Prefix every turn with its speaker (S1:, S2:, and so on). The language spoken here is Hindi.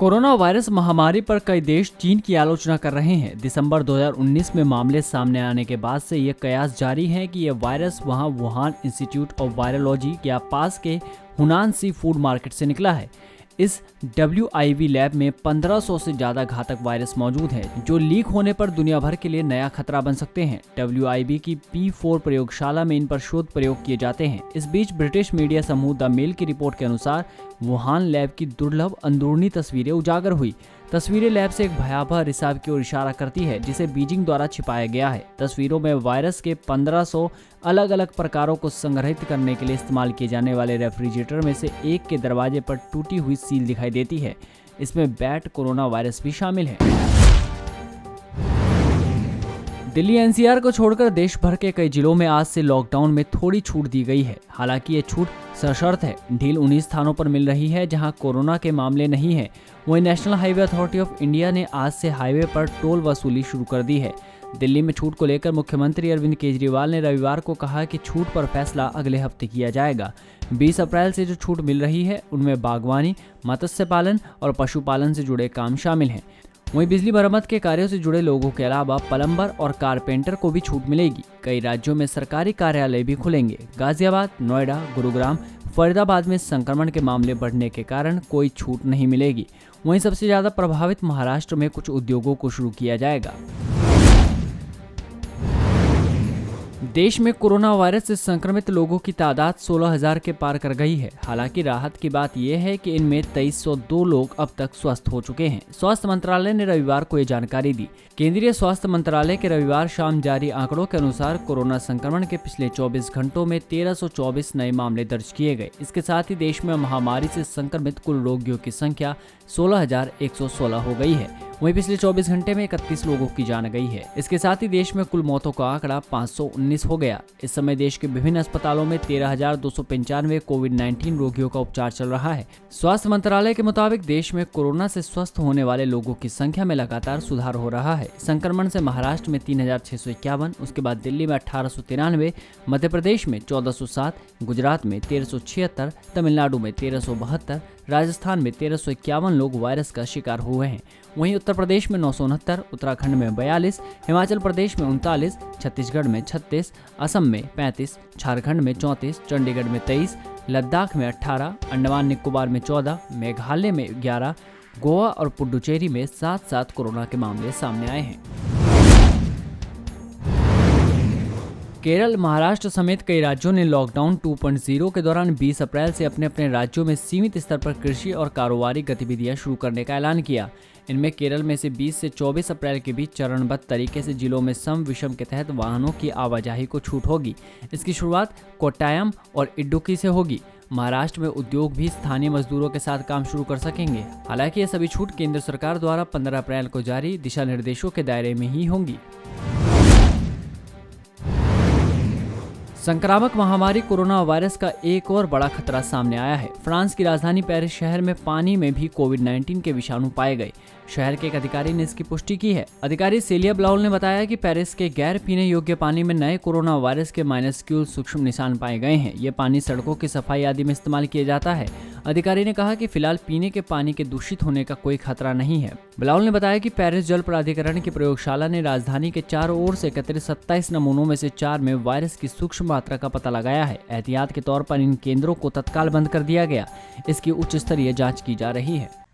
S1: कोरोना वायरस महामारी पर कई देश चीन की आलोचना कर रहे हैं। दिसंबर 2019 में मामले सामने आने के बाद से ये कयास जारी है कि यह वायरस वहां वुहान इंस्टीट्यूट ऑफ वायरोलॉजी या पास के हुनान सी फूड मार्केट से निकला है। इस WIV लैब में 1500 से ज़्यादा घातक वायरस मौजूद हैं, जो लीक होने पर दुनिया भर के लिए नया खतरा बन सकते हैं। WIV की P4 प्रयोगशाला में इन पर शोध प्रयोग किए जाते हैं। इस बीच ब्रिटिश मीडिया समूह द मेल की रिपोर्ट के अनुसार वुहान लैब की दुर्लभ अंदरूनी तस्वीरें उजागर हुई। तस्वीरें लैब से एक भयावह रिसाव की ओर इशारा करती है, जिसे बीजिंग द्वारा छिपाया गया है। तस्वीरों में वायरस के 1500 अलग अलग प्रकारों को संग्रहित करने के लिए इस्तेमाल किए जाने वाले रेफ्रिजरेटर में से एक के दरवाजे पर टूटी हुई सील दिखाई देती है। इसमें बैट कोरोना वायरस भी शामिल है। दिल्ली NCR को छोड़कर देश भर के कई जिलों में आज से लॉकडाउन में थोड़ी छूट दी गई है। हालांकि ये छूट सशर्त है। ढील उन्हीं स्थानों पर मिल रही है जहां कोरोना के मामले नहीं है। वहीं national highway authority of India ने आज से हाईवे पर टोल वसूली शुरू कर दी है। दिल्ली में छूट को लेकर मुख्यमंत्री अरविंद केजरीवाल ने रविवार को कहा कि छूट पर फैसला अगले हफ्ते किया जाएगा। 20 अप्रैल से जो छूट मिल रही है उनमें बागवानी, मत्स्य पालन और पशुपालन से जुड़े काम शामिल हैं। वहीं बिजली मरम्मत के कार्यों से जुड़े लोगों के अलावा प्लम्बर और कारपेंटर को भी छूट मिलेगी। कई राज्यों में सरकारी कार्यालय भी खुलेंगे। गाजियाबाद, नोएडा, गुरुग्राम, फरीदाबाद में संक्रमण के मामले बढ़ने के कारण कोई छूट नहीं मिलेगी। वहीं सबसे ज्यादा प्रभावित महाराष्ट्र में कुछ उद्योगों को शुरू किया जाएगा। देश में कोरोना वायरस से संक्रमित लोगों की तादाद 16,000 के पार कर गई है। हालांकि राहत की बात यह है कि इनमें 2302 लोग अब तक स्वस्थ हो चुके हैं। स्वास्थ्य मंत्रालय ने रविवार को ये जानकारी दी। केंद्रीय स्वास्थ्य मंत्रालय के रविवार शाम जारी आंकड़ों के अनुसार कोरोना संक्रमण के पिछले 24 घंटों में 1324 नए मामले दर्ज किए गए। इसके साथ ही देश में महामारी से संक्रमित कुल रोगियों की संख्या 16,116 हो गई है। वहीं पिछले 24 घंटे में 31 लोगों की जान गई है। इसके साथ ही देश में कुल मौतों का आंकड़ा 519 हो गया। इस समय देश के विभिन्न अस्पतालों में 13,295 कोविड-19 रोगियों का उपचार चल रहा है। स्वास्थ्य मंत्रालय के मुताबिक देश में कोरोना से स्वस्थ होने वाले लोगों की संख्या में लगातार सुधार हो रहा है। संक्रमण से महाराष्ट्र में 3,651, उसके बाद दिल्ली में 1,893, मध्य प्रदेश में 1,407, गुजरात में 1,376, तमिलनाडु में 1,372, राजस्थान में 1,351 लोग वायरस का शिकार हुए हैं। वहीं उत्तर प्रदेश में 969, उत्तराखंड में 42, हिमाचल प्रदेश में 39, छत्तीसगढ़ में 36, असम में 35, झारखंड में 34, चंडीगढ़ में 23, लद्दाख में 18, अंडमान निकोबार में 14, मेघालय में 11, गोवा और पुडुचेरी में 7-7 कोरोना के मामले सामने आए हैं। केरल, महाराष्ट्र समेत कई राज्यों ने लॉकडाउन 2.0 के दौरान 20 अप्रैल से अपने अपने राज्यों में सीमित स्तर पर कृषि और कारोबारी गतिविधियां शुरू करने का ऐलान किया। इनमें केरल में से 20 से 24 अप्रैल के बीच चरणबद्ध तरीके से जिलों में सम विषम के तहत वाहनों की आवाजाही को छूट होगी। इसकी शुरुआत कोट्टायम और इडुक्की से होगी। महाराष्ट्र में उद्योग भी स्थानीय मजदूरों के साथ काम शुरू कर सकेंगे। हालांकि ये सभी छूट केंद्र सरकार द्वारा 15 अप्रैल को जारी दिशा निर्देशों के दायरे में ही होंगी। संक्रामक महामारी कोरोना वायरस का एक और बड़ा खतरा सामने आया है। फ्रांस की राजधानी पेरिस शहर में पानी में भी कोविड-19 के विषाणु पाए गए। शहर के एक अधिकारी ने इसकी पुष्टि की है। अधिकारी सेलिया ब्लाउल ने बताया कि पेरिस के गैर पीने योग्य पानी में नए कोरोना वायरस के माइनस्क्यूल सूक्ष्म निशान पाए गए हैं। ये पानी सड़कों की सफाई आदि में इस्तेमाल किया जाता है। अधिकारी ने कहा कि फिलहाल पीने के पानी के दूषित होने का कोई खतरा नहीं है। ब्लाउल ने बताया कि पेरिस जल प्राधिकरण की प्रयोगशाला ने राजधानी के चारों ओर से एकत्रित 27 नमूनों में से 4 में वायरस की सूक्ष्म मात्रा का पता लगाया है। एहतियात के तौर पर इन केंद्रों को तत्काल बंद कर दिया गया। इसकी उच्च स्तरीय जांच की जा रही है।